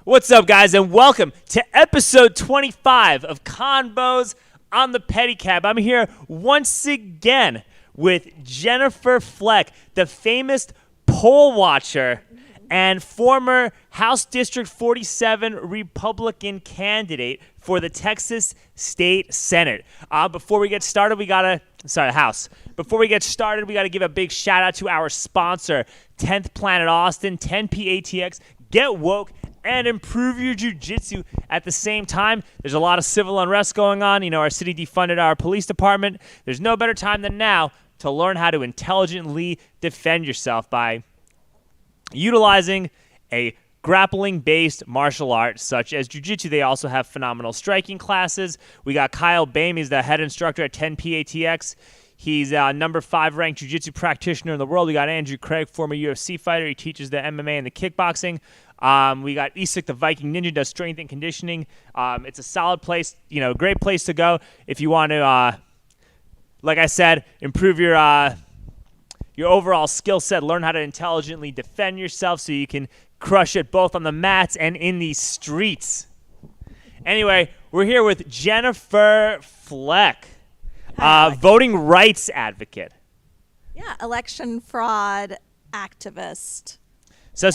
What's up, guys, and welcome to episode 25 of Convos on the Pedicab. I'm here once again with Jennifer Fleck, the famous poll watcher and former House District 47 Republican candidate for the Texas State Senate. Before we get started, House. Before we get started, we got to give a big shout out to our sponsor, 10th Planet Austin, 10PATX. Get woke and improve your jiu-jitsu at the same time. There's a lot of civil unrest going on. You know, our city defunded our police department. There's no better time than now to learn how to intelligently defend yourself by utilizing a grappling-based martial art such as jiu-jitsu. They also have phenomenal striking classes. We got Kyle Baim. He's the head instructor at 10PATX. He's a number 5 ranked jiu-jitsu practitioner in the world. We got Andrew Craig, former UFC fighter. He teaches the MMA and the kickboxing. We got Isak, the Viking Ninja, does strength and conditioning. It's a solid place, great place to go if you want to, like I said, improve your overall skill set, learn how to intelligently defend yourself so you can crush it both on the mats and in the streets. Anyway, we're here with Jennifer Fleck, voting rights advocate. Yeah, election fraud activist. So,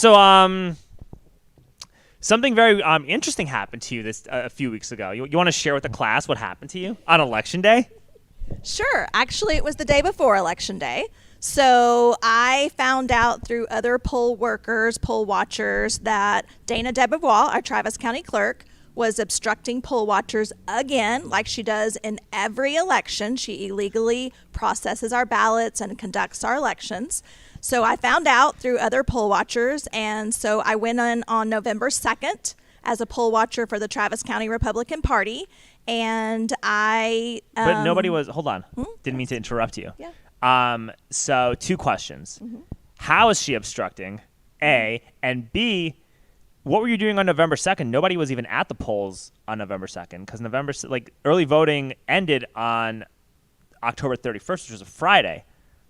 something very interesting happened to you a few weeks ago. You want to share with the class what happened to you on Election Day? Sure. Actually, it was the day before Election Day. So I found out through other poll watchers, that Dana Debevoise, our Travis County clerk, was obstructing poll watchers again, like she does in every election. She illegally processes our ballots and conducts our elections. So I found out through other poll watchers, and so I went on November 2nd as a poll watcher for the Travis County Republican Party, and I... but nobody was... Hold on. Didn't mean to interrupt you. Yeah. So 2 questions. How is she obstructing, A, and B, what were you doing on November 2nd? Nobody was even at the polls on November 2nd, because early voting ended on October 31st, which was a Friday.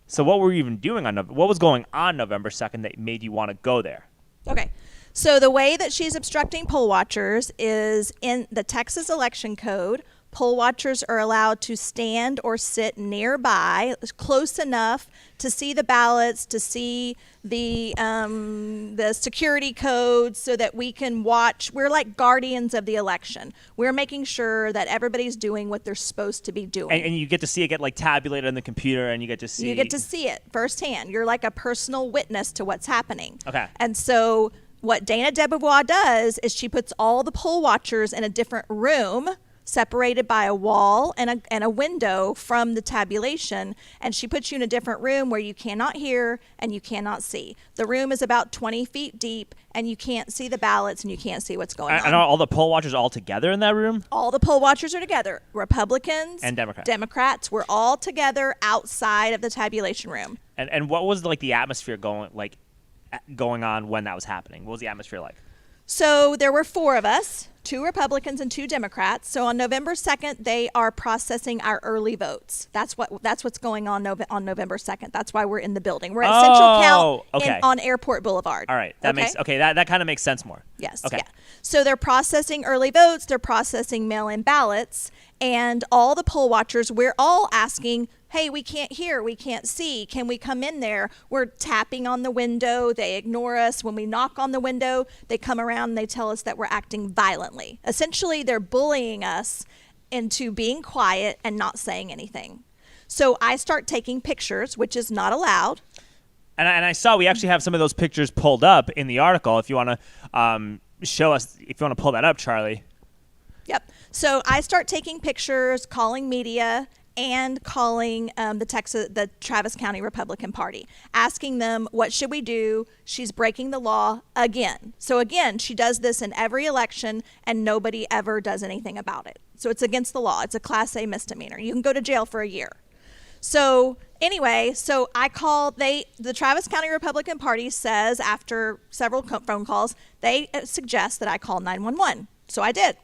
So what were you even doing what was going on November 2nd that made you want to go there? Okay. So the way that she's obstructing poll watchers is in the Texas election code. Poll watchers are allowed to stand or sit nearby, close enough to see the ballots, to see the security codes, so that we can watch. We're like guardians of the election. We're making sure that everybody's doing what they're supposed to be doing. And you get to see it get tabulated on the computer, and you get to see. You get to see it firsthand. You're like a personal witness to what's happening. Okay. And so what Dana Debevoise does is she puts all the poll watchers in a different room, separated by a wall and a window from the tabulation, and she puts you in a different room where you cannot hear and you cannot see. The room is about 20 feet deep, and you can't see the ballots and you can't see what's going on. And are all the poll watchers all together in that room? All the poll watchers are together. Republicans and Democrats. We're all together outside of the tabulation room. And what was the atmosphere going on when that was happening? What was the atmosphere like? So there were 4 of us, 2 Republicans and 2 Democrats. So on November 2nd, they are processing our early votes. That's what's going on on November 2nd. That's why we're in the building. We're at Central Count on Airport Boulevard. All right. That kind of makes sense more. Yes. Okay. Yeah. So they're processing early votes. They're processing mail-in ballots. And all the poll watchers, we're all asking, hey, we can't hear, we can't see, can we come in there? We're tapping on the window. They ignore us. When we knock on the window, they come around and they tell us that we're acting violently. Essentially, they're bullying us into being quiet and not saying anything. So I start taking pictures, which is not allowed. And I saw we actually have some of those pictures pulled up in the article. If you want to show us, if you want to pull that up, Charlie. Yep. So I start taking pictures, calling media, and calling the Travis County Republican Party, asking them, what should we do? She's breaking the law again. So again, she does this in every election, and nobody ever does anything about it. So it's against the law. It's a Class A misdemeanor. You can go to jail for a year. So anyway, so I call, the Travis County Republican Party says, after several phone calls, they suggest that I call 911. So I did.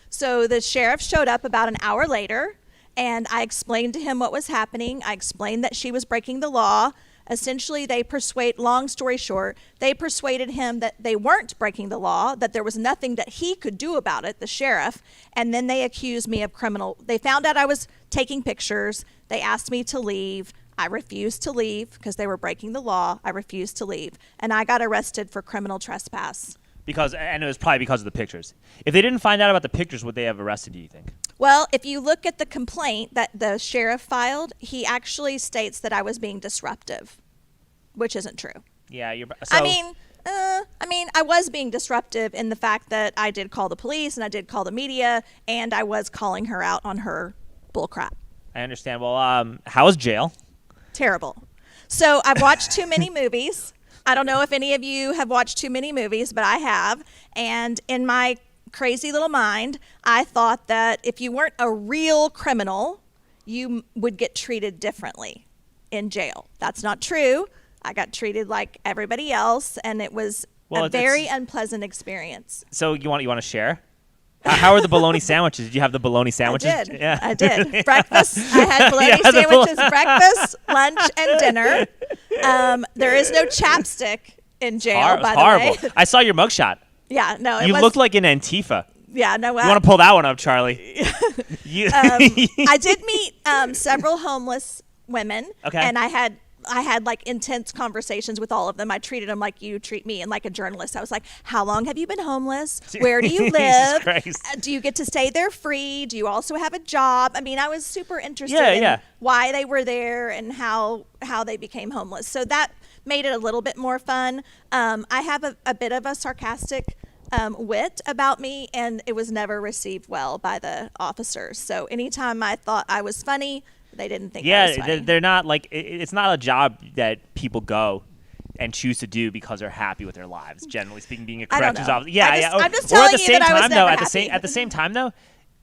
So the sheriff showed up about an hour later, and I explained to him what was happening. I explained that she was breaking the law. Essentially, long story short, they persuaded him that they weren't breaking the law, that there was nothing that he could do about it, the sheriff, and then they accused me of they found out I was taking pictures. They asked me to leave. I refused to leave because they were breaking the law. I refused to leave, and I got arrested for criminal trespass. And it was probably because of the pictures. If they didn't find out about the pictures, would they have arrested you, you think? Well, if you look at the complaint that the sheriff filed, he actually states that I was being disruptive, which isn't true. Yeah, I was being disruptive in the fact that I did call the police and I did call the media and I was calling her out on her bullcrap. I understand. Well, how was jail? Terrible. So I've watched too many movies. I don't know if any of you have watched too many movies, but I have. And in my crazy little mind, I thought that if you weren't a real criminal, you would get treated differently in jail. That's not true. I got treated like everybody else, and it was a very unpleasant experience. So you want to share? How are the bologna sandwiches? Did you have the bologna sandwiches? I did. Yeah. I did. Breakfast. I had bologna sandwiches, breakfast, lunch, and dinner. There is no chapstick in jail, by horrible. the way. I saw your mugshot. Yeah, no, you looked like an Antifa. Yeah, no. You want to pull that one up, Charlie? I did meet several homeless women, okay, and I had like intense conversations with all of them. I treated them like you treat me, and like a journalist. I was like, "How long have you been homeless? Where do you live? Do you get to stay there free? Do you also have a job?" I mean, I was super interested in why they were there and how they became homeless. So that made it a little bit more fun. I have a bit of a sarcastic wit about me, and it was never received well by the officers. So anytime I thought I was funny, they didn't think I was funny. Yeah, they're not like, it's not a job that people go and choose to do because they're happy with their lives, generally speaking, being a corrections officer. I'm just telling you that I was never happy. At the same time, though,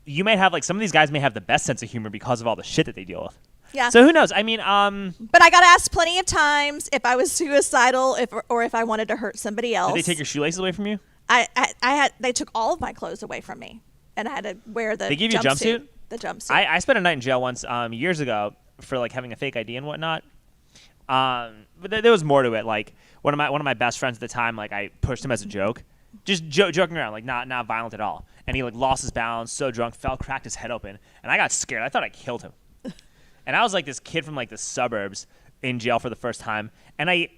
you may have, like, some of these guys may have the best sense of humor because of all the shit that they deal with. Yeah. So who knows? I mean, but I got asked plenty of times if I was suicidal, or if I wanted to hurt somebody else. Did they take your shoelaces away from you? They took all of my clothes away from me, and I had to wear the. They give you a jumpsuit? The jumpsuit. I spent a night in jail once years ago for like having a fake ID and whatnot. But there was more to it. Like one of my best friends at the time, like I pushed him as a joke, just joking around, like not violent at all. And he like lost his balance, so drunk, cracked his head open, and I got scared. I thought I killed him. And I was like this kid from like the suburbs in jail for the first time, and I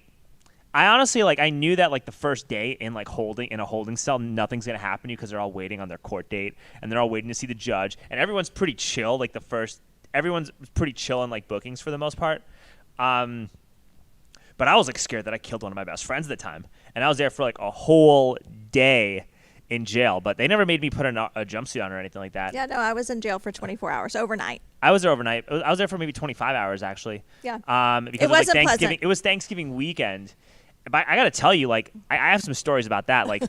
honestly, like, I knew that, like, the first day in a holding cell, nothing's going to happen to you because they're all waiting on their court date, and they're all waiting to see the judge, and everyone's pretty chill, like, everyone's pretty chill in, like, bookings for the most part. But I was, like, scared that I killed one of my best friends at the time, and I was there for, like, a whole day in jail, but they never made me put a jumpsuit on or anything like that. Yeah, no, I was in jail for 24 hours, overnight. I was there overnight. I was there for maybe 25 hours, actually. Yeah. Because it wasn't pleasant. It was Thanksgiving weekend. But I gotta tell you, like, I have some stories about that. Like,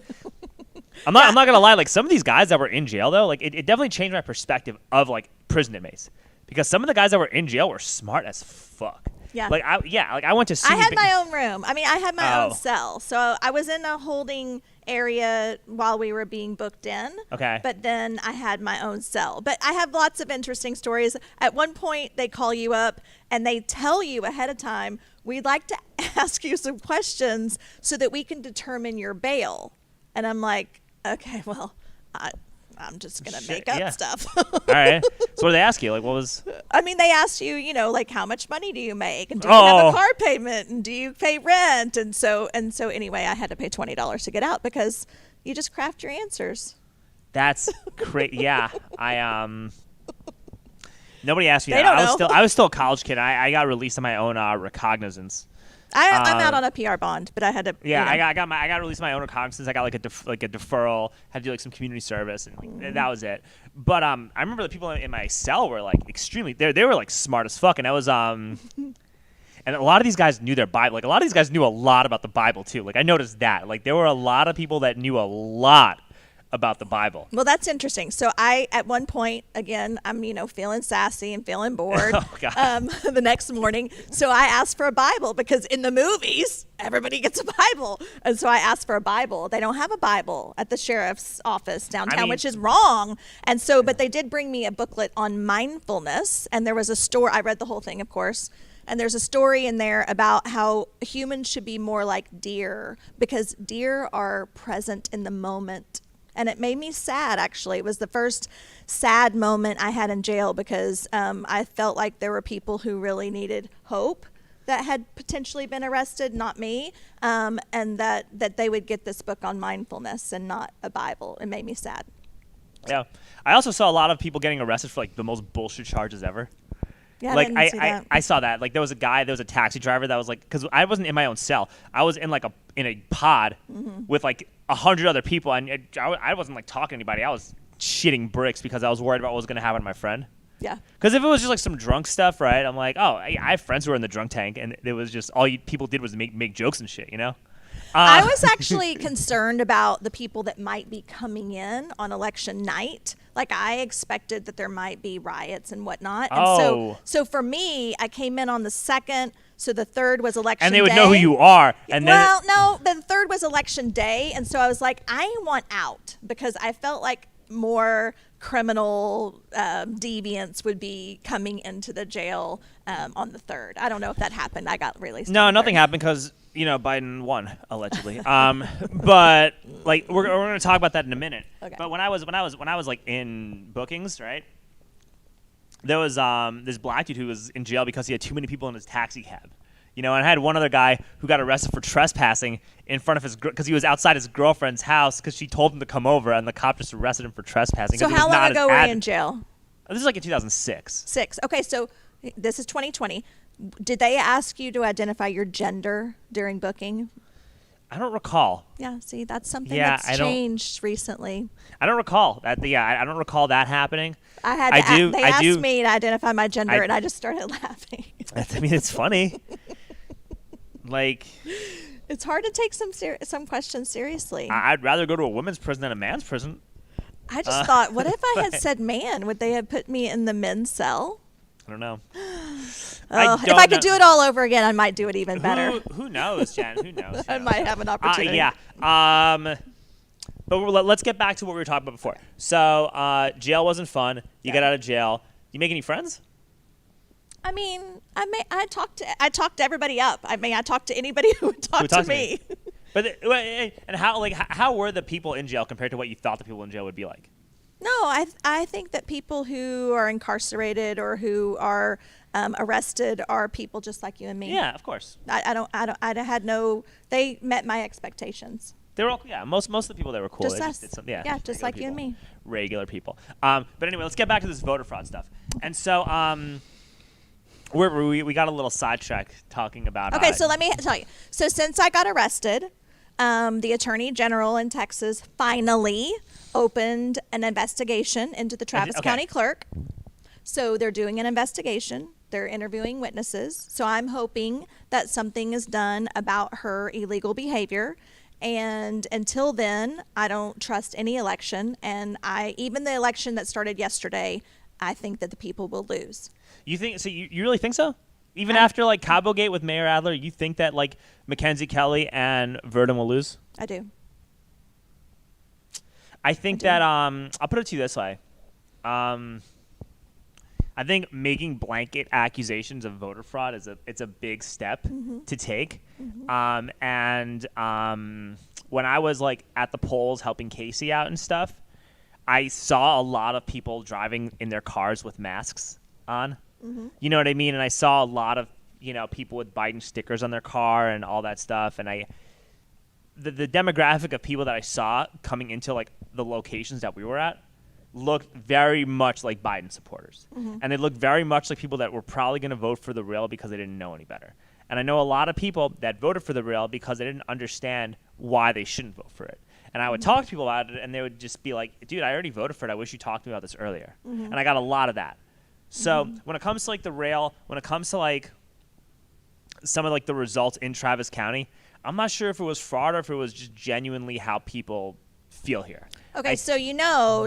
I'm not gonna lie. Like, some of these guys that were in jail, though, like, it definitely changed my perspective of like prison inmates, because some of the guys that were in jail were smart as fuck. Yeah. Like, I went to see. I had my own room. I mean, I had my own cell, so I was in a holding area while we were being booked in. Okay. But then I had my own cell. But I have lots of interesting stories. At one point, they call you up and they tell you ahead of time, "We'd like to ask you some questions so that we can determine your bail." And I'm like, okay, well, I'm just going to make up stuff. All right. So what did they ask you? Like, what was? I mean, they asked you, like, how much money do you make? And do you have a car payment? And do you pay rent? And so anyway, I had to pay $20 to get out because you just craft your answers. That's crazy. Yeah. Nobody asked me they that. Don't know. I was still a college kid. I got released on my own recognizance. I'm out on a PR bond, but I had to. Yeah, I got released on my own recognizance. I got like a deferral. Had to do like some community service, and like, that was it. But I remember the people in my cell were like extremely. They were like smart as fuck, and I was and a lot of these guys knew their Bible. Like a lot of these guys knew a lot about the Bible too. Like I noticed that. Like there were a lot of people that knew a lot about the Bible. Well, that's interesting. So at one point, again, I'm, feeling sassy and feeling bored the next morning. So I asked for a Bible because in the movies, everybody gets a Bible. And so I asked for a Bible. They don't have a Bible at the sheriff's office downtown, which is wrong. And so, but they did bring me a booklet on mindfulness. And there was a story. I read the whole thing, of course. And there's a story in there about how humans should be more like deer because deer are present in the moment. And it made me sad, actually. It was the first sad moment I had in jail because I felt like there were people who really needed hope that had potentially been arrested, not me, and that they would get this book on mindfulness and not a Bible. It made me sad. Yeah. I also saw a lot of people getting arrested for like the most bullshit charges ever. Yeah, Like I didn't see that. I saw that. Like there was a taxi driver that was like, because I wasn't in my own cell. I was in like in a pod with like 100 other people, and I wasn't like talking to anybody. I was shitting bricks because I was worried about what was going to happen to my friend. Yeah. Because if it was just like some drunk stuff, right? I'm like, oh, I have friends who were in the drunk tank, and it was just people did was make jokes and shit, you know. I was actually concerned about the people that might be coming in on election night. Like I expected that there might be riots and whatnot. And Oh. so for me, I came in on the 2nd. So the 3rd was election day. And they would know who you are. And well, no, the 3rd was election day. And so I was like, I want out because I felt like more criminal deviants would be coming into the jail on the 3rd. I don't know if that happened. I got released. No, nothing happened because Biden won allegedly. But like we're going to talk about that in a minute. Okay. But when I was like in bookings, right? There was this black dude who was in jail because he had too many people in his taxi cab. And I had one other guy who got arrested for trespassing in front of because he was outside his girlfriend's house because she told him to come over, and the cop just arrested him for trespassing. So how long ago were you in jail? This is like in 2006. 6. Okay, so this is 2020. Did they ask you to identify your gender during booking? I don't recall. Yeah, see, that's something Yeah, that's changed recently. I don't recall that. Yeah, I don't recall that happening. They asked me to identify my gender, and I just started laughing. I mean, it's funny. Like, it's hard to take some questions seriously. I'd rather go to a women's prison than a man's prison. I just thought, what if I had said man? Would they have put me in the men's cell? I don't know. If I could do it all over again, I might do it even better. Who knows, Jen? Who knows? I might have an opportunity. Yeah. But let's get back to what we were talking about before. So, jail wasn't fun. You got out of jail. You make any friends? I mean, I talked to everybody up. I mean, I talked to anybody who would talk to me. But and how were the people in jail compared to what you thought the people in jail would be like? No, I think that people who are incarcerated or who are arrested are people just like you and me. Yeah, of course. They met my expectations. They were all, most of the people that were cool. Just us. Just like people, you and me. Regular people. But anyway, let's get back to this voter fraud stuff. And so, we got a little sidetracked talking about. Okay, so let me tell you. So since I got arrested, the Attorney General in Texas finally opened an investigation into the Travis County clerk. So they're doing an investigation. They're interviewing witnesses. So I'm hoping that something is done about her illegal behavior. And until then, I don't trust any election. And even the election that started yesterday, I think that the people will lose. You think so? You really think so? Even after like Cabogate with Mayor Adler, you think that like Mackenzie Kelly and Verdon will lose? I do. I think that I'll put it to you this way. I think making blanket accusations of voter fraud it's a big step to take. And when I was like at the polls helping Casey out and stuff, I saw a lot of people driving in their cars with masks on. You know what I mean? And I saw a lot of people with Biden stickers on their car and all that stuff. And the demographic of people that I saw coming into like the locations that we were at looked very much like Biden supporters. And they looked very much like people that were probably going to vote for the rail because they didn't know any better. And I know a lot of people that voted for the rail because they didn't understand why they shouldn't vote for it. And I would talk to people about it, and they would just be like, dude, I already voted for it. I wish you talked to me about this earlier. And I got a lot of that. So when it comes to like the rail, when it comes to like some of like the results in Travis County, I'm not sure if it was fraud or if it was just genuinely how people feel here. Okay, so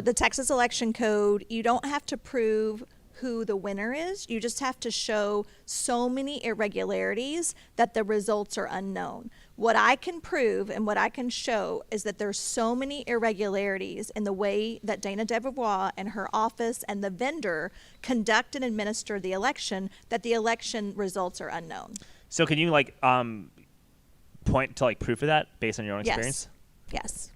the Texas election code, you don't have to prove who the winner is. You just have to show so many irregularities that the results are unknown. What I can prove and what I can show is that there's so many irregularities in the way that Dana Devereux and her office and the vendor conduct and administer the election that the election results are unknown. So can you point to proof of that based on your own experience? Yes.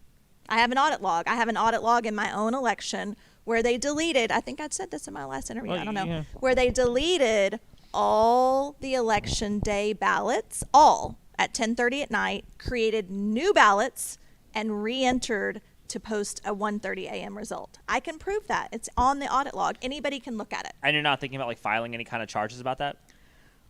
I have an audit log. I have an audit log in my own election where they deleted, I think I said this in my last interview, I don't know, yeah. where they deleted all the election day ballots, all at 10:30 at night, created new ballots, and re-entered to post a 1:30 a.m. result. I can prove that. It's on the audit log. Anybody can look at it. And you're not thinking about filing any kind of charges about that?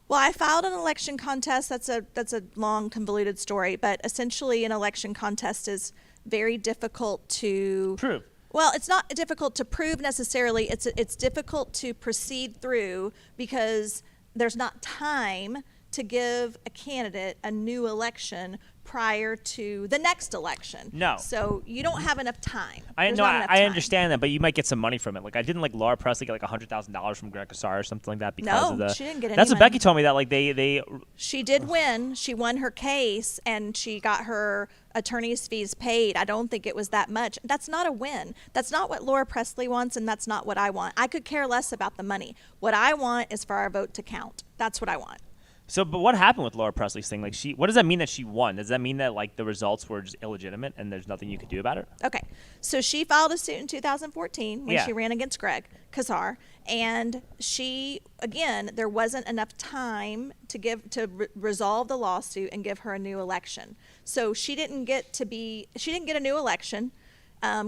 Well, I filed an election contest. That's a long, convoluted story, but essentially an election contest is very difficult to Prove. Well, it's not difficult to prove necessarily. It's difficult to proceed through because there's not time to give a candidate a new election prior to the next election. No. So you don't have enough time. I There's know. not enough I time. understand that, but you might get some money from it. I didn't Laura Presley get $100,000 from Greg Casar or something like that because of the. No, she didn't get any That's what money. Becky told me that they. She did win. She won her case, and she got her attorney's fees paid. I don't think it was that much. That's not a win. That's not what Laura Presley wants, and that's not what I want. I could care less about the money. What I want is for our vote to count. That's what I want. So, but what happened with Laura Presley's thing? What does that mean that she won? Does that mean that the results were just illegitimate and there's nothing you could do about it? Okay, so she filed a suit in 2014 when Yeah. she ran against Greg Casar, and there wasn't enough time to resolve the lawsuit and give her a new election. So she didn't get a new election.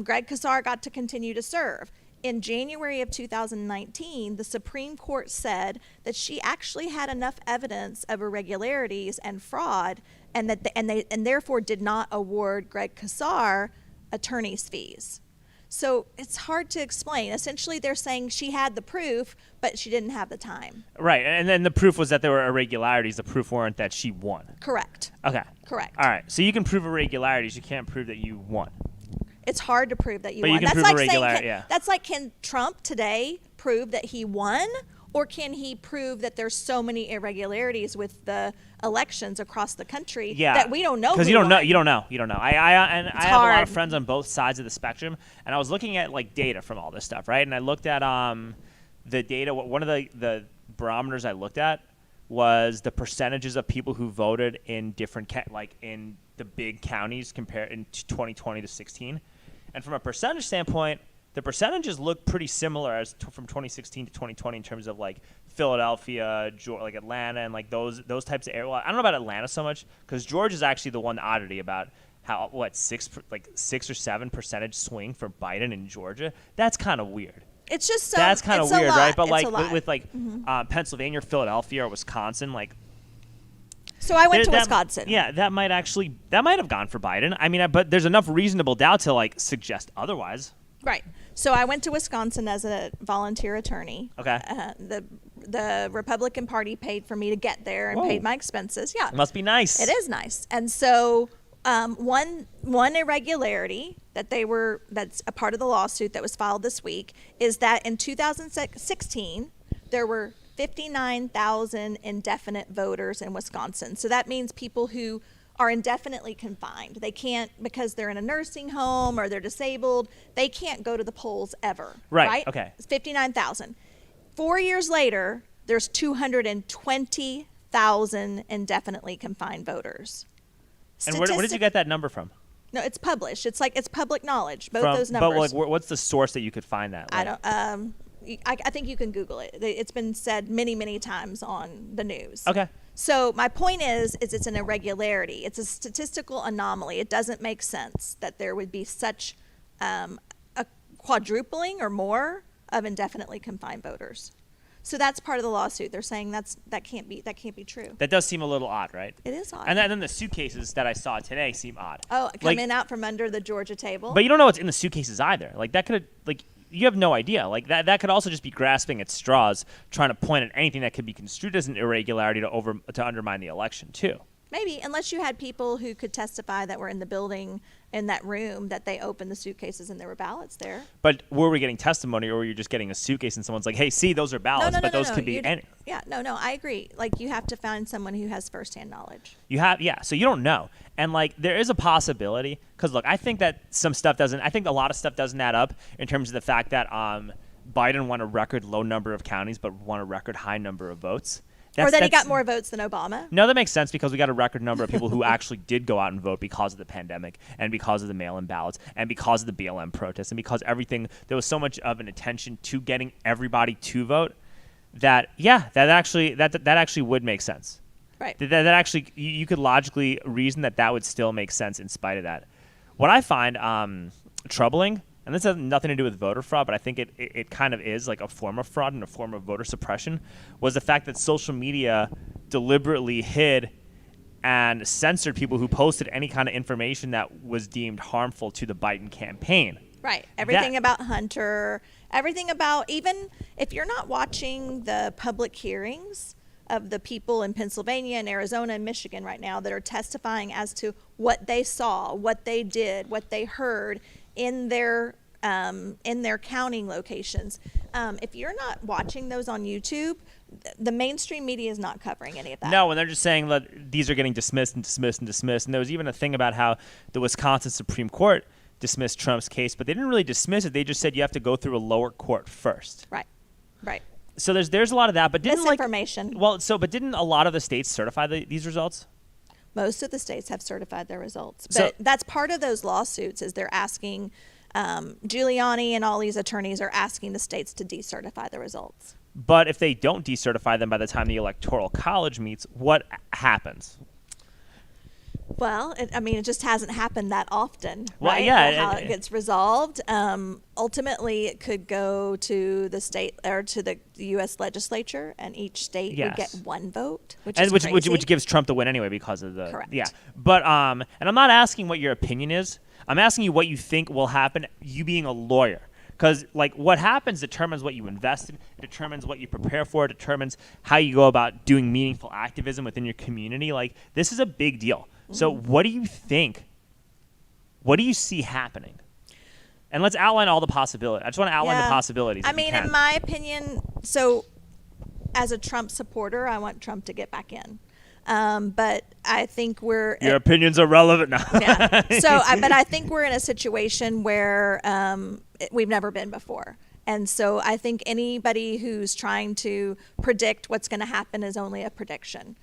Greg Casar got to continue to serve. In January of 2019, the Supreme Court said that she actually had enough evidence of irregularities and fraud, and therefore did not award Greg Casar attorney's fees. So it's hard to explain. Essentially, they're saying she had the proof, but she didn't have the time. Right, and then the proof was that there were irregularities. The proof weren't that she won. Correct. Okay. Correct. All right. So you can prove irregularities. You can't prove that you won. It's hard to prove that you But you won. can That's prove like a saying, regularity, yeah. that's like, can Trump today prove that he won, or can he prove that there's so many irregularities with the elections across the country that we don't know? Because who you don't know. won? You don't know. You don't know. I have a lot hard. of friends on both sides of the spectrum, and I was looking at data from all this stuff, right? And I looked at the data. One of the barometers I looked at was the percentages of people who voted in different in the big counties compared in 2020 to 16. And from a percentage standpoint, the percentages look pretty similar from 2016 to 2020 in terms of Philadelphia, Atlanta, and those types of areas. Well, I don't know about Atlanta so much because Georgia is actually the one oddity about how 6 or 7 percentage swing for Biden in Georgia. That's kind of weird. It's just so. That's kind of weird, right? But It's a lot. with Pennsylvania, or Philadelphia, or Wisconsin, So I went to that- Wisconsin. Yeah, that might have gone for Biden. I mean, but there's enough reasonable doubt to suggest otherwise. Right. So I went to Wisconsin as a volunteer attorney. Okay. The Republican Party paid for me to get there and Whoa. paid my expenses. Yeah. Must be nice. It is nice. And so one irregularity that's a part of the lawsuit that was filed this week is that in 2016 there were 59,000 indefinite voters in Wisconsin. So that means people who are indefinitely confined. They can't, because they're in a nursing home or they're disabled, they can't go to the polls ever. Right, okay. It's 59,000. 4 years later, there's 220,000 indefinitely confined voters. And where did you get that number from? No, it's published. It's public knowledge. Both those But numbers. what's the source that you could find that? I don't. I think you can Google it. It's been said many, many times on the news. Okay. So my point is it's an irregularity. It's a statistical anomaly. It doesn't make sense that there would be such a quadrupling or more of indefinitely confined voters. So that's part of the lawsuit. They're saying that can't be true. That does seem a little odd, right? It is odd. And then the suitcases that I saw today seem odd. Oh, coming out from under the Georgia table. But you don't know what's in the suitcases either. That could you have no idea. That could also just be grasping at straws, trying to point at anything that could be construed as an irregularity to undermine the election too. Maybe, unless you had people who could testify that were in the building, in that room, that they opened the suitcases and there were ballots there. But were we getting testimony, or were you just getting a suitcase and someone's like, hey, see, those are ballots, but those could be any. Yeah, no, I agree. Like, you have to find someone who has firsthand knowledge. So you don't know. And like, there is a possibility, because look, I think that I think a lot of stuff doesn't add up in terms of the fact that Biden won a record low number of counties, but won a record high number of votes. Or that he got more votes than Obama. No, that makes sense, because we got a record number of people who actually did go out and vote because of the pandemic, and because of the mail-in ballots, and because of the BLM protests, and because there was so much of an attention to getting everybody to vote that actually would make sense. Right. That actually, you could logically reason that would still make sense in spite of that. What I find troubling, and this has nothing to do with voter fraud, but I think it kind of is like a form of fraud and a form of voter suppression, was the fact that social media deliberately hid and censored people who posted any kind of information that was deemed harmful to the Biden campaign. Right. Everything about Hunter, everything about, even if you're not watching the public hearings of the people in Pennsylvania and Arizona and Michigan right now that are testifying as to what they saw, what they did, what they heard in their counting locations. If you're not watching those on YouTube, the mainstream media is not covering any of that. No, and they're just saying that these are getting dismissed and dismissed and dismissed. And there was even a thing about how the Wisconsin Supreme Court dismissed Trump's case, but they didn't really dismiss it. They just said you have to go through a lower court first. Right. So there's a lot of that, but didn't misinformation. But didn't a lot of the states certify these results? Most of the states have certified their results, but So, that's part of those lawsuits. Is they're asking Giuliani and all these attorneys are asking the states to decertify the results. But if they don't decertify them by the time the Electoral College meets, what happens? Well, it just hasn't happened that often, Well, right? yeah, How it gets resolved. Ultimately, it could go to the state or to the U.S. legislature, and each state would get one vote, which gives Trump the win anyway because of the Correct. Yeah. But and I'm not asking what your opinion is. I'm asking you what you think will happen. You being a lawyer. Because, like, what happens determines what you invest in, determines what you prepare for, determines how you go about doing meaningful activism within your community. Like, this is a big deal. So what do you think? What do you see happening? And let's outline all the possibilities. I just want to outline the possibilities. In my opinion, so as a Trump supporter, I want Trump to get back in. But I think your opinions are relevant now. Yeah. But I think we're in a situation where we've never been before. And so I think anybody who's trying to predict what's going to happen is only a prediction.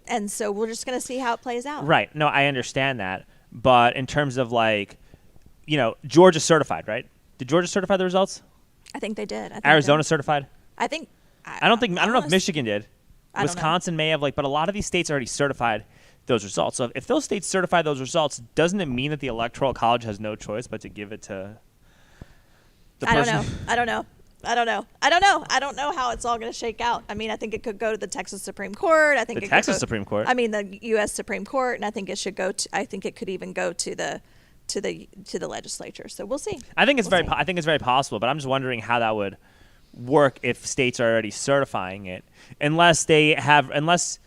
And so we're just going to see how it plays out. Right. No, I understand that. But in terms of Georgia certified, right? Did Georgia certify the results? I think they did. Arizona certified? I think. I don't know if Michigan did. Wisconsin may have, but a lot of these states already certified those results. So if those states certify those results, doesn't it mean that the Electoral College has no choice but to give it to the person? I don't know. I don't know how it's all going to shake out. I think it could go to the Texas Supreme Court. Supreme Court. The U.S. Supreme Court, and I think it should go to. I think it could even go to the legislature. So we'll see. I think it's very possible, but I'm just wondering how that would work if states are already certifying it, unless the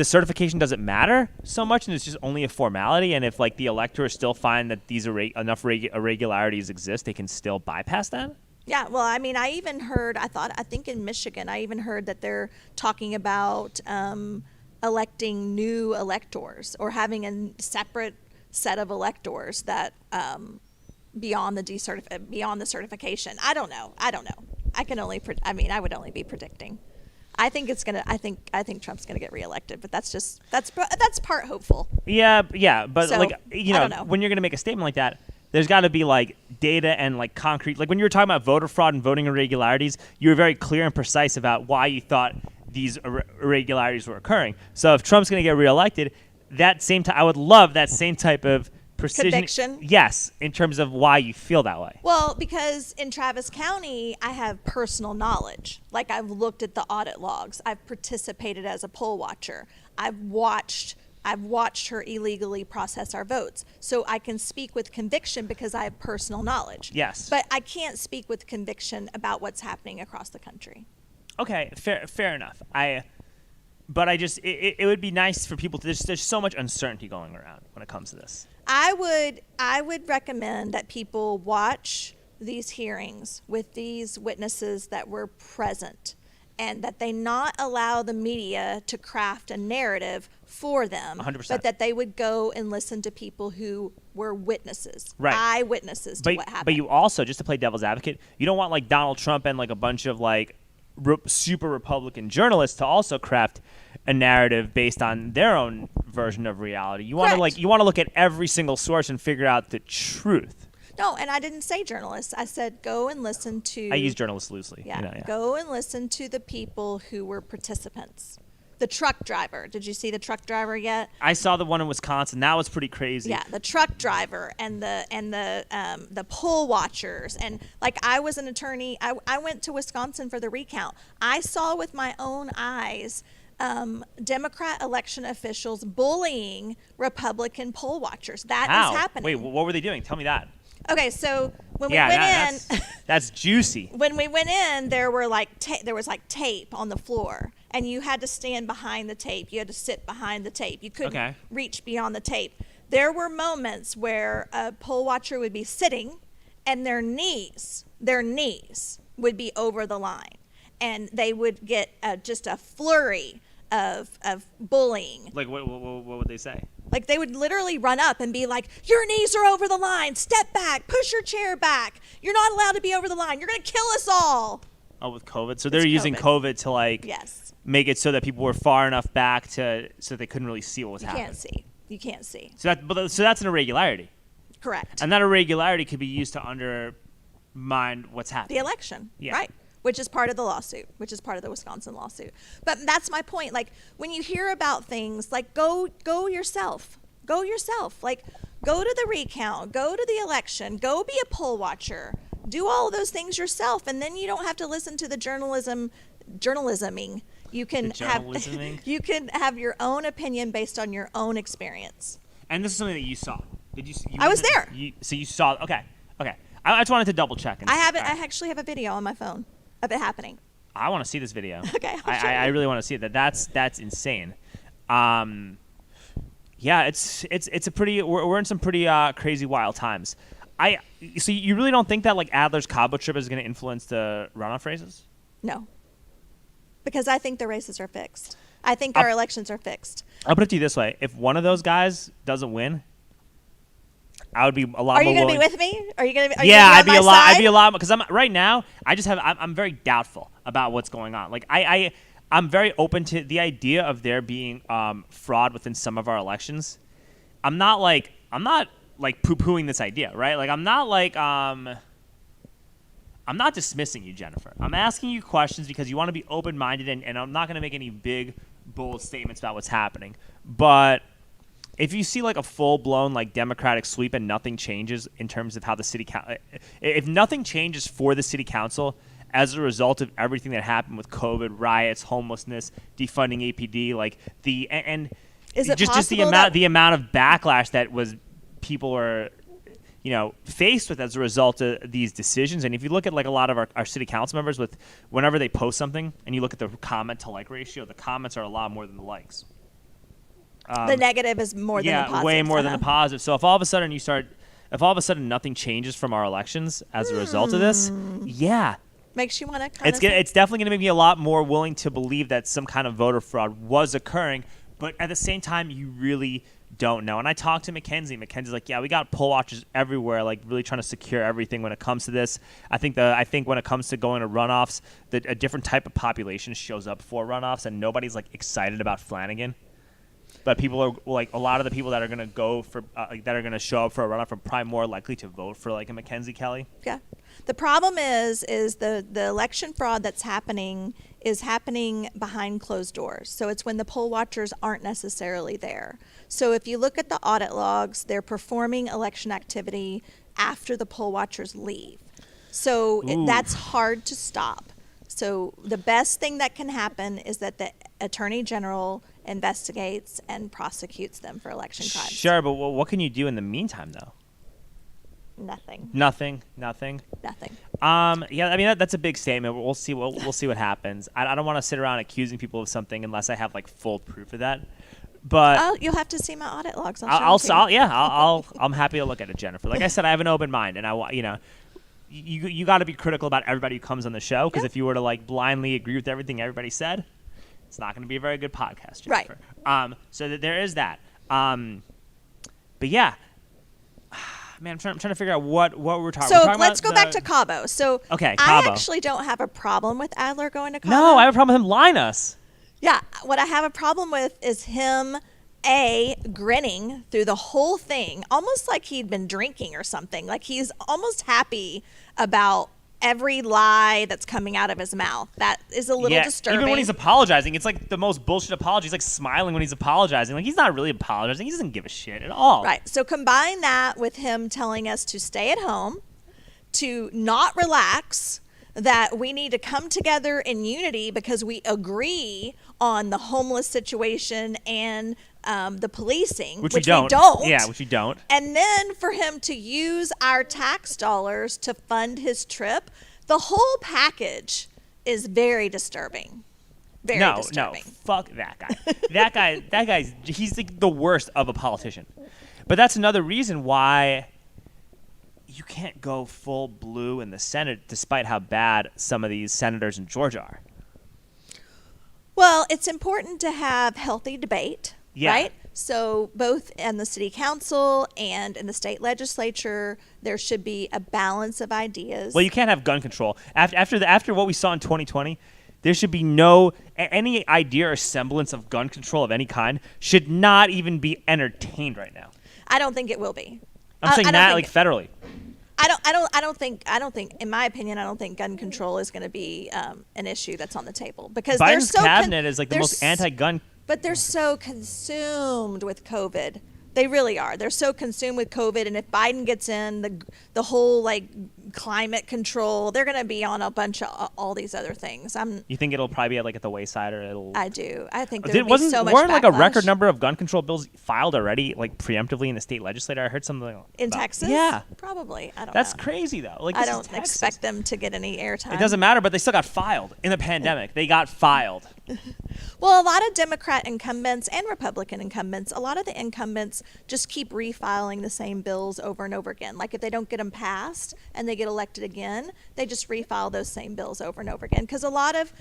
certification doesn't matter so much and it's just only a formality, and if the electors still find that these enough irregularities exist, they can still bypass that. Yeah, well, I even heard, I think in Michigan, I even heard that they're talking about electing new electors or having a separate set of electors that beyond the certification. I don't know. I can only, I would only be predicting. I think Trump's gonna get reelected, but that's part hopeful. Yeah, but so, I don't know. When you're gonna make a statement like that, there's got to be data and concrete. When you were talking about voter fraud and voting irregularities, you were very clear and precise about why you thought these irregularities were occurring. So if Trump's gonna get reelected, I would love that same type of precision. Conviction? Yes, in terms of why you feel that way. Well, because in Travis County, I have personal knowledge. I've looked at the audit logs. I've participated as a poll watcher. I've watched her illegally process our votes. So I can speak with conviction because I have personal knowledge. Yes. But I can't speak with conviction about what's happening across the country. Okay, fair enough. But it would be nice for people to. There's so much uncertainty going around when it comes to this. I would recommend that people watch these hearings with these witnesses that were present, and that they not allow the media to craft a narrative for them, 100%. but that they would go and listen to people who were witnesses, Right. eyewitnesses to what happened. But you also, just to play devil's advocate, you don't want like Donald Trump and like a bunch of like super Republican journalists to also craft a narrative based on their own version of reality. You want to Correct. you want to look at every single source and figure out the truth. No, and I didn't say journalists. I said go and listen to. I use journalists loosely. Yeah, Yeah. go and listen to the people who were participants. The truck driver. Did you see the truck driver yet? I saw the one in Wisconsin. That was pretty crazy. Yeah, the truck driver and the poll watchers, and like I was an attorney. I went to Wisconsin for the recount. I saw with my own eyes Democrat election officials bullying Republican poll watchers. That How? is happening. Wait, what were they doing? Tell me that. Okay, so when we Yeah, went in. that's juicy. When we went in, there was like tape on the floor, and you had to stand behind the tape. You had to sit behind the tape. You couldn't Okay. reach beyond the tape. There were moments where a poll watcher would be sitting, and their knees would be over the line, and they would get just a flurry of bullying. Like what would they say? Like they would literally run up and be like, your knees are over the line. Step back. Push your chair back. You're not allowed to be over the line. You're going to kill us all. Oh, with COVID. So they're It's using COVID. COVID to like Yes. make it so that people were far enough back so they couldn't really see what was You happening. can't see. You can't see. So that's an irregularity. Correct. And that irregularity could be used to undermine what's The happening. election. Yeah. Right. Which is part of the lawsuit, which is part of the Wisconsin lawsuit. But that's my point. Like when you hear about things, like go yourself. Go yourself. Like go to the recount, go to the election, go be a poll watcher. Do all of those things yourself, and then you don't have to listen to the journalisming. You can The have journalisming? you can have your own opinion based on your own experience. And this is something that you saw. Did you? I was there. So you saw. Okay. I just wanted to double check. I have it. All right. I actually have a video on my phone of it happening. I want to see this video. Okay, I'll show I you. really want to see it. That's insane. Yeah, it's a pretty. We're in some pretty crazy wild times. So you really don't think that like Adler's Cabo trip is going to influence the runoff races? No. Because I think the races are fixed. I think our elections are fixed. I'll put it to you this way: if one of those guys doesn't win, I would be a lot Are more you going to willing. be with me? Are you going to be? Yeah, I'd I'd be a lot because I'm right now. I'm very doubtful about what's going on. Like I'm very open to the idea of there being fraud within some of our elections. I'm not poo-pooing this idea, right? Like I'm not dismissing you, Jennifer. I'm asking you questions because you want to be open-minded, and I'm not going to make any big, bold statements about what's happening. But if you see like a full-blown like Democratic sweep and nothing changes in terms of how the city if nothing changes for the city council as a result of everything that happened with COVID, riots, homelessness, defunding APD, like Is it just the possible amount of backlash that was people were faced with as a result of these decisions. And if you look at like a lot of our city council members, with whenever they post something and you look at the comment to like ratio, the comments are a lot more than the likes. the negative is more than the positive. Way more than the positive. So if all of a sudden nothing changes from our elections as a result of this, yeah, Makes you want to it's definitely going to make me a lot more willing to believe that some kind of voter fraud was occurring. But at the same time, you really don't know. And I talked to Mackenzie. Mackenzie's like, yeah, we got poll watchers everywhere, like really trying to secure everything when it comes to this. I think when it comes to going to runoffs, that a different type of population shows up for runoffs, and nobody's like excited about Flanagan. But people are like, a lot of the people that are going to go for that are going to show up for a runoff are probably more likely to vote for like a Mackenzie Kelly. Yeah. The problem is the election fraud that's happening is happening behind closed doors. So it's when the poll watchers aren't necessarily there. So if you look at the audit logs, they're performing election activity after the poll watchers leave. So that's hard to stop. So the best thing that can happen is that the Attorney General investigates and prosecutes them for election crimes. Sure, but what can you do in the meantime, though? Nothing. Nothing. Nothing. Yeah, I mean that's a big statement. We'll see what happens. I don't want to sit around accusing people of something unless I have like full proof of that. But You'll have to see my audit logs. I'm happy to look at it, Jennifer. Like I said, I have an open mind, and you got to be critical about everybody who comes on the show, because if you were to like blindly agree with everything everybody said, it's not going to be a very good podcast, Jennifer. Right. So there is that. But yeah. Man, I'm trying to figure out what we're talking about. So let's go back to Cabo. So okay, I Cabo. actually don't have a problem with Adler going to Cabo. No, I have a problem with him lying us. Yeah, what I have a problem with is him, grinning through the whole thing, almost like he'd been drinking or something. Like he's almost happy about every lie that's coming out of his mouth. That is a little disturbing. Even when he's apologizing, it's like the most bullshit apology. He's like smiling when he's apologizing. Like he's not really apologizing. He doesn't give a shit at all. Right. So combine that with him telling us to stay at home, to not relax, that we need to come together in unity because we agree on the homeless situation and the policing, which we don't. Yeah, which we don't. And then for him to use our tax dollars to fund his trip, the whole package is very disturbing. Very disturbing. No, fuck that guy. that guy's he's like the worst of a politician. But that's another reason why you can't go full blue in the Senate, despite how bad some of these senators in Georgia are. Well, it's important to have healthy debate, yeah. right? So both in the city council and in the state legislature, there should be a balance of ideas. Well, you can't have gun control. After what we saw in 2020, there should be any idea or semblance of gun control of any kind should not even be entertained right now. I don't think it will be. I'm saying that like federally. I don't think, in my opinion, I don't think gun control is going to be an issue that's on the table because Biden's cabinet is like the most anti-gun. But they're so consumed with COVID. They really are. They're so consumed with COVID, and if Biden gets in, the whole like climate control, they're going to be on a bunch of all these other things. You think it'll probably be like at the wayside, or it'll? I do. I think there will be so much weren't backlash. Like a record number of gun control bills filed already, like preemptively in the state legislature? I heard something in Texas. Yeah, probably. I don't know. That's crazy though. Like I don't expect them to get any airtime. It doesn't matter, but they still got filed in the pandemic. They got filed. Well, a lot of Democrat incumbents and Republican incumbents, a lot of the incumbents just keep refiling the same bills over and over again. Like if they don't get them passed and they get elected again, they just refile those same bills over and over again. Because a lot of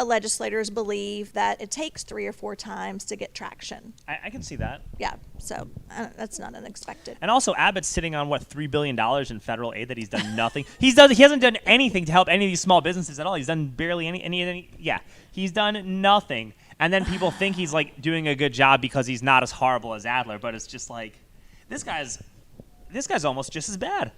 legislators believe that it takes 3 or 4 times to get traction. I can see that. Yeah, so that's not unexpected. And also, Abbott's sitting on $3 billion in federal aid that he's done nothing. He hasn't done anything to help any of these small businesses at all. He's done barely any. Yeah, he's done nothing. And then people think he's like doing a good job because he's not as horrible as Adler. But it's just like this guy's almost just as bad.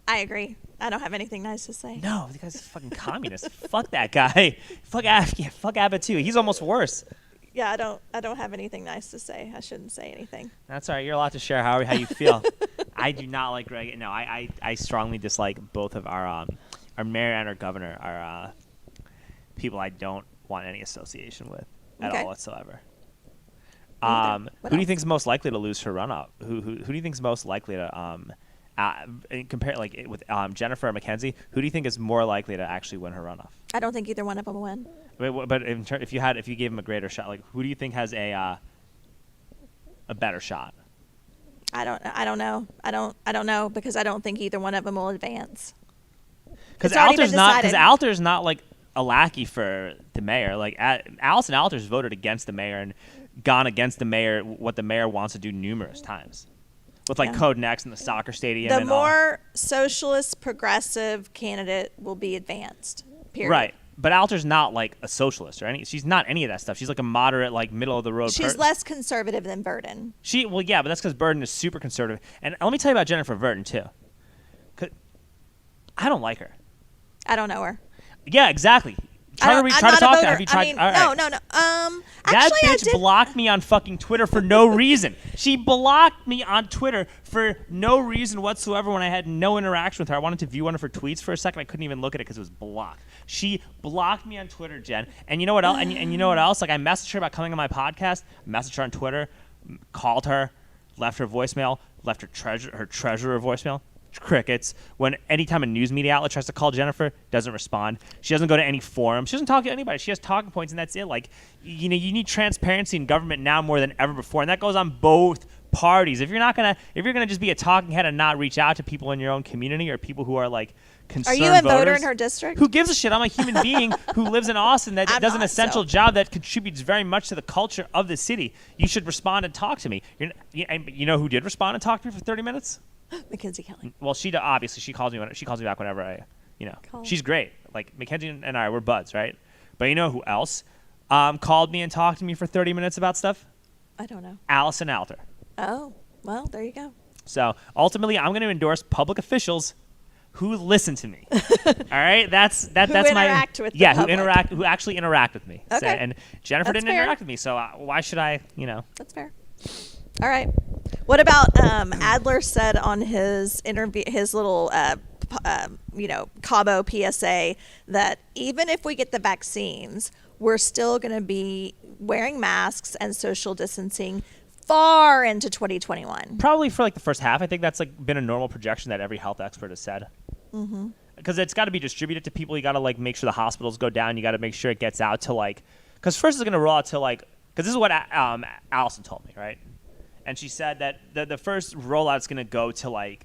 I agree. I don't have anything nice to say. No, the guy's a fucking communist. Fuck that guy. Fuck Abbott too. He's almost worse. Yeah, I don't have anything nice to say. I shouldn't say anything. That's all right. You're allowed to share how you feel. I do not like Greg. No, I strongly dislike both of our mayor and our governor are people I don't want any association with at all whatsoever. Who do you think is most likely to lose her runoff? Who do you think is most likely to compare like with Jennifer and Mackenzie? Who do you think is more likely to actually win her runoff? I don't think either one of them will win. But if you gave him a greater shot, like who do you think has a better shot? I don't know because I don't think either one of them will advance. Because Alter's not like a lackey for the mayor. Like Allison Alter's voted against the mayor and gone against the mayor, what the mayor wants to do numerous times. With like Code Next and the soccer stadium. The more socialist progressive candidate will be advanced. Period. Right. But Alter's not like a socialist or any. She's not any of that stuff. She's like a moderate, like middle of the road. She's less conservative than Burden. But that's because Burden is super conservative. And let me tell you about Jennifer Burden too. 'Cause I don't like her. I don't know her. Yeah, exactly. Try to talk to her. Have you tried? No. That Actually, bitch blocked me on fucking Twitter for no reason. She blocked me on Twitter for no reason whatsoever when I had no interaction with her. I wanted to view one of her tweets for a second. I couldn't even look at it because it was blocked. She blocked me on Twitter, Jen. And you know what else? And you know what else? Like I messaged her about coming on my podcast. Messaged her on Twitter. Called her. Left her voicemail. Left her treasurer voicemail. crickets. When anytime a news media outlet tries to call Jennifer, doesn't respond. She doesn't go to any forum. She doesn't talk to anybody. She has talking points, and that's it. Like, you need transparency in government now more than ever before, and that goes on both parties. If you're gonna just be a talking head and not reach out to people in your own community or people who are like concerned Are you a voters, voter in her district? who gives a shit? I'm a human being who lives in Austin that I'm does an not, essential so. job that contributes very much to the culture of the city. You should respond and talk to me. You know who did respond and talk to me for 30 minutes? Mackenzie Kelly. Well, obviously she calls me back whenever Call. she's great. Like Mackenzie and I, we're buds, right? But you know who else called me and talked to me for 30 minutes about stuff? I don't know. Allison Alter. Oh, well, there you go. So ultimately, I'm going to endorse public officials who listen to me. All right, that's my interact with the public. who actually interact with me. Okay. And Jennifer That's didn't fair. interact with me, so why should I? That's fair. All right. What about Adler said on his interview, his little, Cabo PSA, that even if we get the vaccines, we're still going to be wearing masks and social distancing far into 2021. Probably for like the first half. I think that's like been a normal projection that every health expert has said. Because it's got to be distributed to people. You got to like make sure the hospitals go down. You got to make sure it gets out to like, because first it's going to roll out to like, because this is what Allison told me, right? And she said that the first rollout is going to go to like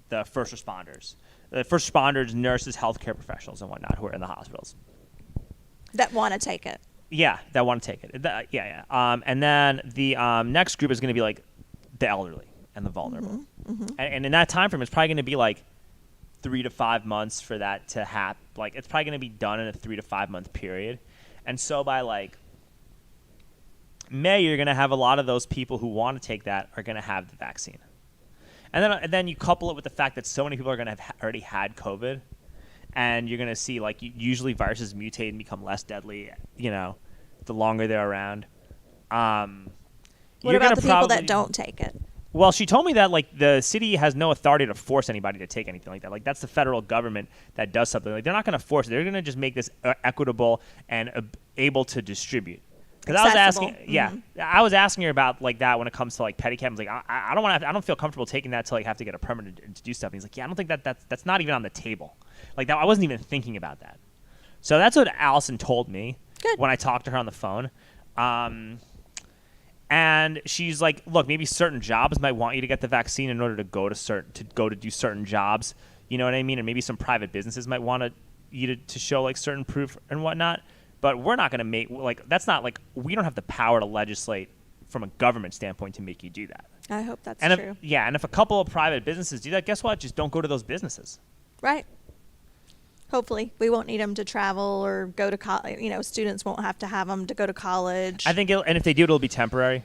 the first responders, nurses, healthcare professionals, and whatnot who are in the hospitals. That want to take it. Yeah, that want to take it. And then the next group is going to be like the elderly and the vulnerable. And in that time frame, it's probably going to be like 3 to 5 months for that to happen. Like it's probably going to be done in a 3 to 5 month period. And so by like May, you're going to have a lot of those people who want to take that are going to have the vaccine. And then you couple it with the fact that so many people are going to have already had COVID. And you're going to see, like, usually viruses mutate and become less deadly, the longer they're around. What about the people that don't take it? Well, she told me that, like, the city has no authority to force anybody to take anything like that. Like, that's the federal government that does something. Like, they're not going to force it. They're going to just make this equitable and able to distribute. Because I was asking, I was asking her about like that when it comes to like pedicab. I was like, I don't want to. I don't feel comfortable taking that till like have to get a permit to do stuff. And he's like, yeah, I don't think that's not even on the table. Like that, I wasn't even thinking about that. So that's what Allison told me when I talked to her on the phone. And she's like, look, maybe certain jobs might want you to get the vaccine in order to go to do certain jobs. You know what I mean? And maybe some private businesses might want you to show like certain proof and whatnot. But we're not going to make, like, that's not, like, we don't have the power to legislate from a government standpoint to make you do that. I hope that's true. And if a couple of private businesses do that, guess what? Just don't go to those businesses. Right. Hopefully. We won't need them to travel or go to college. Students won't have to have them to go to college. I think, and if they do, it'll be temporary.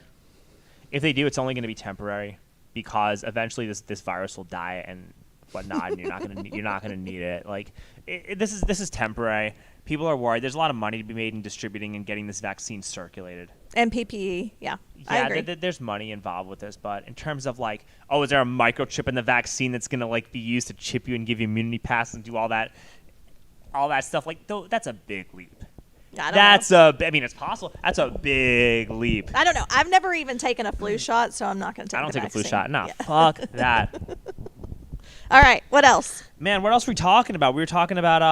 If they do, it's only going to be temporary because eventually this virus will die and whatnot, and you're not going to need it. Like, this is temporary. People are worried. There's a lot of money to be made in distributing and getting this vaccine circulated. And PPE, I agree. There's money involved with this, but in terms of like, is there a microchip in the vaccine that's gonna like be used to chip you and give you immunity passes and do all that stuff? Like, that's a big leap. I mean, it's possible. That's a big leap. I don't know. I've never even taken a flu shot, so I'm not going to take. I don't take vaccine. a flu shot. No, fuck that. All right, what else? Man, what else were we talking about? We were talking about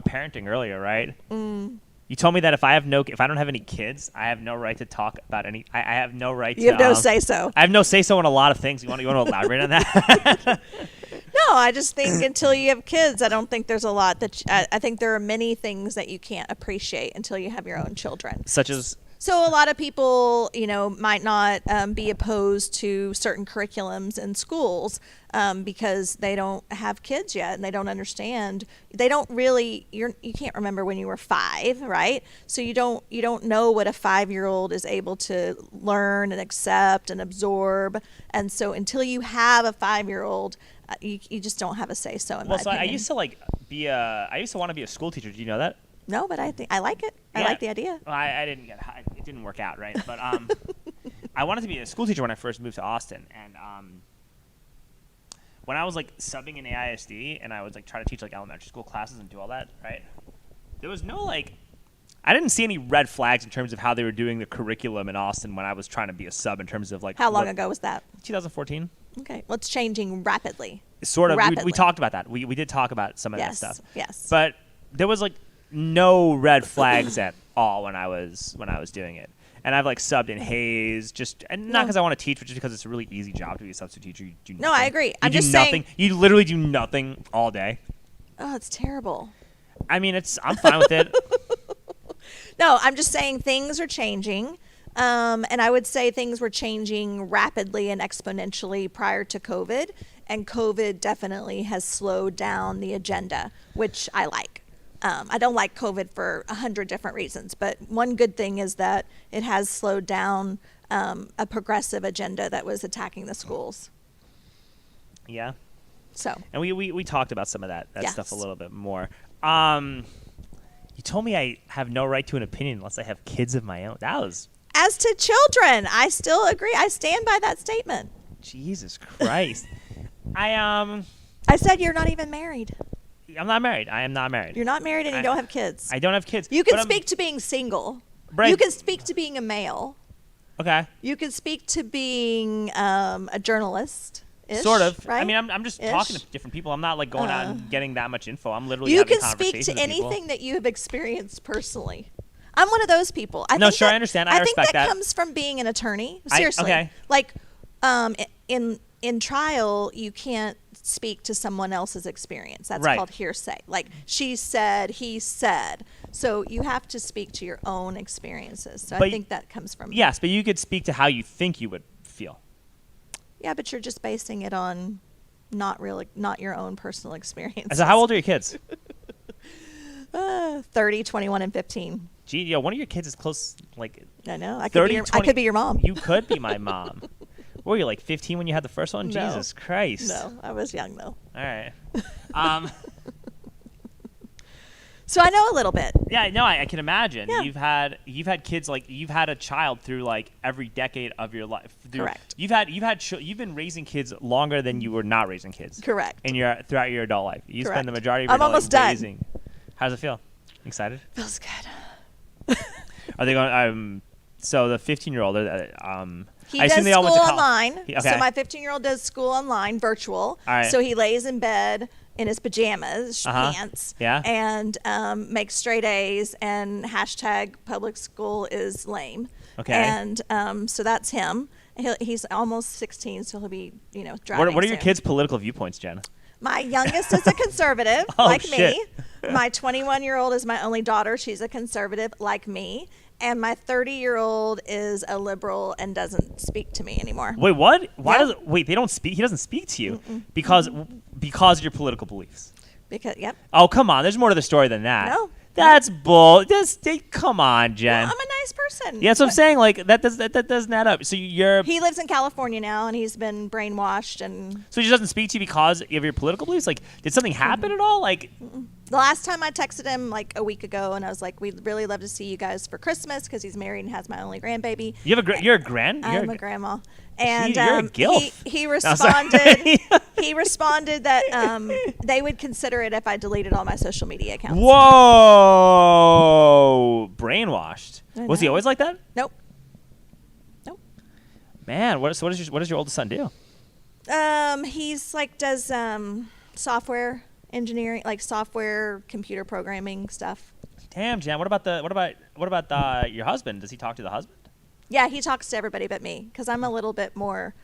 parenting earlier, right? You told me that if I don't have any kids, I have no right to talk about any. I have no right. You have no say so. I have no say so in a lot of things. You want to elaborate on that? No, I just think until you have kids, I don't think there's a lot I think there are many things that you can't appreciate until you have your own children. Such as. So a lot of people, might not be opposed to certain curriculums in schools because they don't have kids yet and they don't understand. They don't really. You can't remember when you were 5, right? So you don't know what a 5-year-old is able to learn and accept and absorb. And so until you have a 5-year-old, you just don't have a say so. In my opinion. I used to I used to want to be a school teacher. Do you know that? No, but I think I like it. Yeah. I like the idea. Well, I didn't get it. Didn't work out, right? But I wanted to be a school teacher when I first moved to Austin, and when I was like subbing in AISD, and I was like trying to teach like elementary school classes and do all that, right? There was no like, I didn't see any red flags in terms of how they were doing the curriculum in Austin when I was trying to be a sub in terms of like. How long ago was that? 2014. Okay. Well, it's changing rapidly. Sort of. We Rapidly. talked about that. We did talk about some of Yes. that stuff. Yes. But there was like no red flags at all when I was doing it. And I've like subbed in Hayes, and not No. because I want to teach, but just because it's a really easy job to be a substitute teacher. You do No, nothing. I agree. You I'm do just nothing. saying- You literally do nothing all day. Oh, it's terrible. I mean, I'm fine with it. No, I'm just saying things are changing. And I would say things were changing rapidly and exponentially prior to COVID. And COVID definitely has slowed down the agenda, which I like. I don't like COVID for 100 different reasons, but one good thing is that it has slowed down a progressive agenda that was attacking the schools. Yeah. So, And we talked about some of that Yes. stuff a little bit more. You told me I have no right to an opinion unless I have kids of my own. That was as to children, I still agree. I stand by that statement. Jesus Christ. I said you're not even married. I'm not married. I am not married. You're not married and you I- don't have kids. I don't have kids. You can but I'm- speak to being single. Right. You can speak to being a male. Okay. You can speak to being a journalist. Sort of. Right? I mean, I'm just Ish. talking to different people. I'm not like going out and getting that much info. I'm literally you having can speak conversations to with people. anything that you have experienced personally. I'm one of those people. I No, think sure, I that- understand. I think respect that. comes from being an attorney. I- Seriously. okay. Like, in trial, you can't speak to someone else's experience. That's Right. called hearsay. Like she said, he said. So you have to speak to your own experiences. So But I think that comes from Yes, but you could speak to how you think you would feel. Yeah, but you're just basing it on not your own personal experience. So how old are your kids? 30, 21, and 15. Gee, yo, one of your kids is close, like I know. I could 30, be your, 20 I could be your mom. You could be my mom. What were you, like 15 when you had the first one? No. Jesus Christ. No, I was young though. All right. Um, So I know a little bit. yeah, no, I can imagine. Yeah. You've had kids, like you've had a child through like every decade of your life. Correct. You've been raising kids longer than you were not raising kids. Correct. Throughout your adult life. You spend the Correct. majority of your I'm adult almost life done. raising. How does it feel? Excited? Feels good. Are they going? So the 15-year-old. He I does assume they all school went to online. Okay. So my 15-year-old does school online, virtual. All right. So he lays in bed in his pajamas, Uh-huh. pants, Yeah. and makes straight A's and hashtag public school is lame. Okay. And so that's him. He's almost 16, so he'll be, driving What are your soon. kids' political viewpoints, Jen? My youngest is a conservative, Oh, like shit. me. My 21-year-old is my only daughter. She's a conservative, like me. And my 30-year-old is a liberal and doesn't speak to me anymore. Wait, what? Why Yeah. does they don't speak? He doesn't speak to you because of your political beliefs. Because, yep. Oh, come on. There's more to the story than that. No. That's bull. Come on, Jen. I'm a nice person. Yeah, that's what I'm saying. Like that doesn't add up. So He lives in California now, and he's been brainwashed. And so he just doesn't speak to you because of your political beliefs. Like, did something happen at all? Like, the last time I texted him, like a week ago, and I was like, "We'd really love to see you guys for Christmas," because he's married and has my only grandbaby. you're a grand. I'm a grandma. And you're a gilf. he No, sorry. responded. He responded that they would consider it if I deleted all my social media accounts. Whoa! Brainwashed. I Was he know. always like that? Nope. Man, what does your oldest son do? He's like does software engineering, like software computer programming stuff. Damn, Jen. What about your husband? Does he talk to the husband? Yeah, he talks to everybody but me because I'm a little bit more.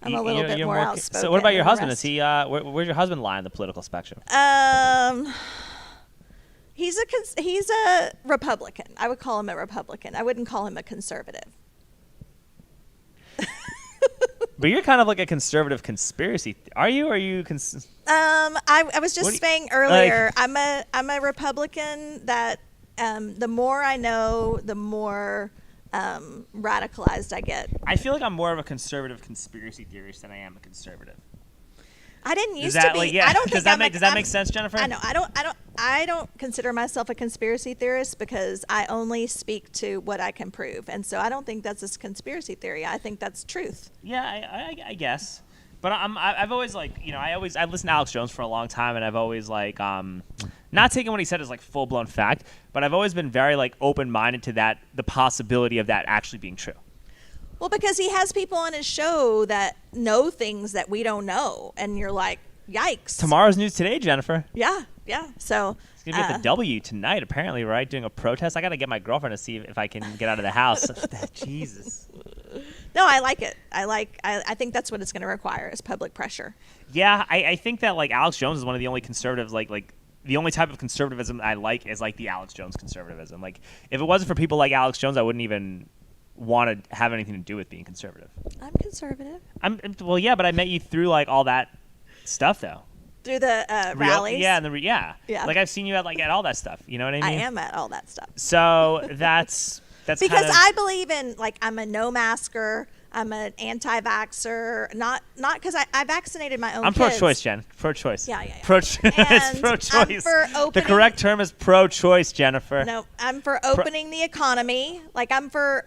I'm a little bit You're more outspoken. So what about your than the husband? rest. Is he? Where's your husband lie on the political spectrum? He's a Republican. I would call him a Republican. I wouldn't call him a conservative. But you're kind of like a conservative conspiracy. Are you? Or are you? I was What do just you- saying earlier. I'm a Republican that the more I know, the more radicalized I get. I feel like I'm more of a conservative conspiracy theorist than I am a conservative. I didn't Is used that to be. like yeah? I don't think does that make sense, Jennifer? I know. I don't consider myself a conspiracy theorist because I only speak to what I can prove, and so I don't think that's a conspiracy theory. I think that's truth. Yeah, I guess. But I've always like I listened to Alex Jones for a long time, and I've always like not taking what he said as like full blown fact, but I've always been very like open minded to the possibility of that actually being true. Well, because he has people on his show that know things that we don't know, and you're like, yikes. Tomorrow's news today, Jennifer. Yeah. So He's gonna be at the W tonight, apparently, right? Doing a protest. I gotta get my girlfriend to see if I can get out of the house. Jesus. no, I like it. I think that's what it's going to require is public pressure. Yeah, I think that like Alex Jones is one of the only conservatives like the only type of conservatism I like is like the Alex Jones conservatism. Like if it wasn't for people like Alex Jones, I wouldn't even want to have anything to do with being conservative. I'm conservative. Well, yeah, but I met you through like all that stuff though. Through the rallies. Yeah, and yeah. Like I've seen you at all that stuff. You know what I mean? I am at all that stuff. So that's because kind of, I believe in like I'm a no masker. I'm an anti-vaxxer, not because I vaccinated my own I'm kids. pro-choice, Jen. Pro-choice. Yeah. It's And pro-choice. I'm for The opening, correct term is pro-choice, Jennifer. No, I'm for opening the economy. Like I'm for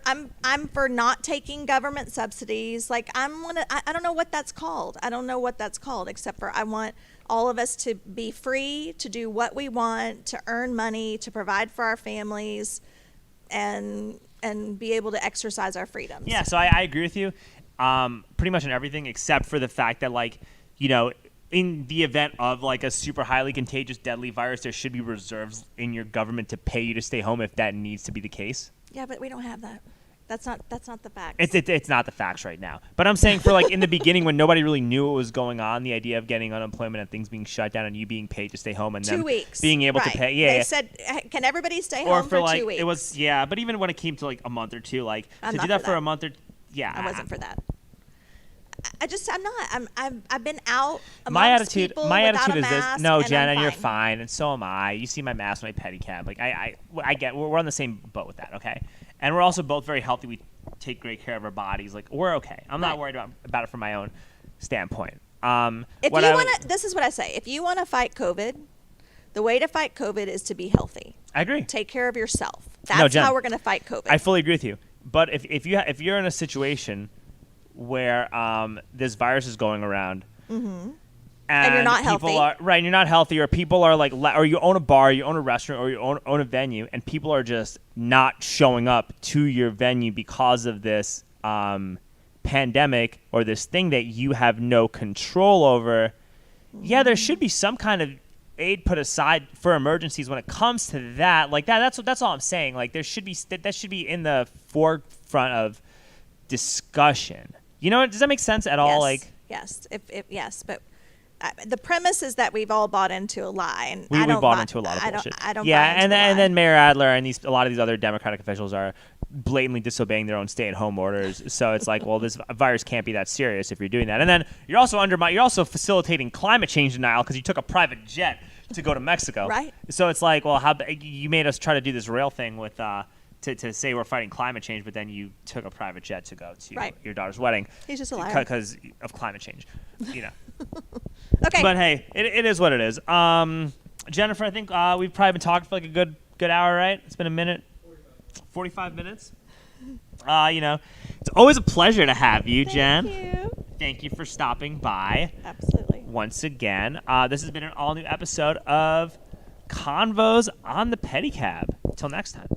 not taking government subsidies. Like I don't know what that's called. I don't know what that's called except for I want all of us to be free to do what we want, to earn money, to provide for our families, and be able to exercise our freedoms. Yeah, so I agree with you pretty much on everything except for the fact that, like, you know, in the event of, like, a super highly contagious, deadly virus, there should be reserves in your government to pay you to stay home if that needs to be the case. Yeah, but we don't have that. That's not the facts. It's not the facts right now. But I'm saying for, like, in the beginning when nobody really knew what was going on, the idea of getting unemployment and things being shut down and you being paid to stay home and 2 then weeks. being able to pay. Yeah, They said, can everybody stay or home for like 2 weeks? it was but even when it came to like a month or two, like I'm to not do that for for that. a month or I wasn't for that. I'm not. I've been out amongst my attitude people my without attitude a is this. mask, No, and Jen, I'm and you're fine. fine, and so am I. You see my mask, my pedicab. Like I get we're on the same boat with that, okay? And we're also both very healthy. We take great care of our bodies. Like we're okay. I'm not worried about it from my own standpoint. If you want to, this is what I say. If you want to fight COVID, the way to fight COVID is to be healthy. I agree. Take care of yourself. No, That's Jen, how we're going to fight COVID. I fully agree with you. But if you're in a situation where this virus is going around, and you're not people healthy. and you're not healthy, or people are like, or you own a bar, you own a restaurant, or you own a venue, and people are just not showing up to your venue because of this pandemic or this thing that you have no control over. Yeah, there should be some kind of aid put aside for emergencies when it comes to that. Like that's all I'm saying. Like there should be that should be in the forefront of discussion. You know, does that make sense at all? Like yes, yes, but the premise is that we've all bought into a lie, and we bought into a lot of bullshit. I don't. Yeah, buy into and the then lie. Mayor Adler and a lot of these other Democratic officials are blatantly disobeying their own stay-at-home orders. So it's like, well, this virus can't be that serious if you're doing that. And then you're also facilitating climate change denial because you took a private jet to go to Mexico. Right. So it's like, well, you made us try to do this rail thing with to say we're fighting climate change, but then you took a private jet to go to your daughter's wedding. He's just a liar. Because of climate change, you know. Okay. But hey, it is what it is. Jennifer, I think we've probably been talking for like a good hour, right? It's been a minute, 45 minutes. You know, it's always a pleasure to have you, Jen. Thank you. Thank you for stopping by. Absolutely. Once again, this has been an all-new episode of Convos on the Pedicab. Till next time.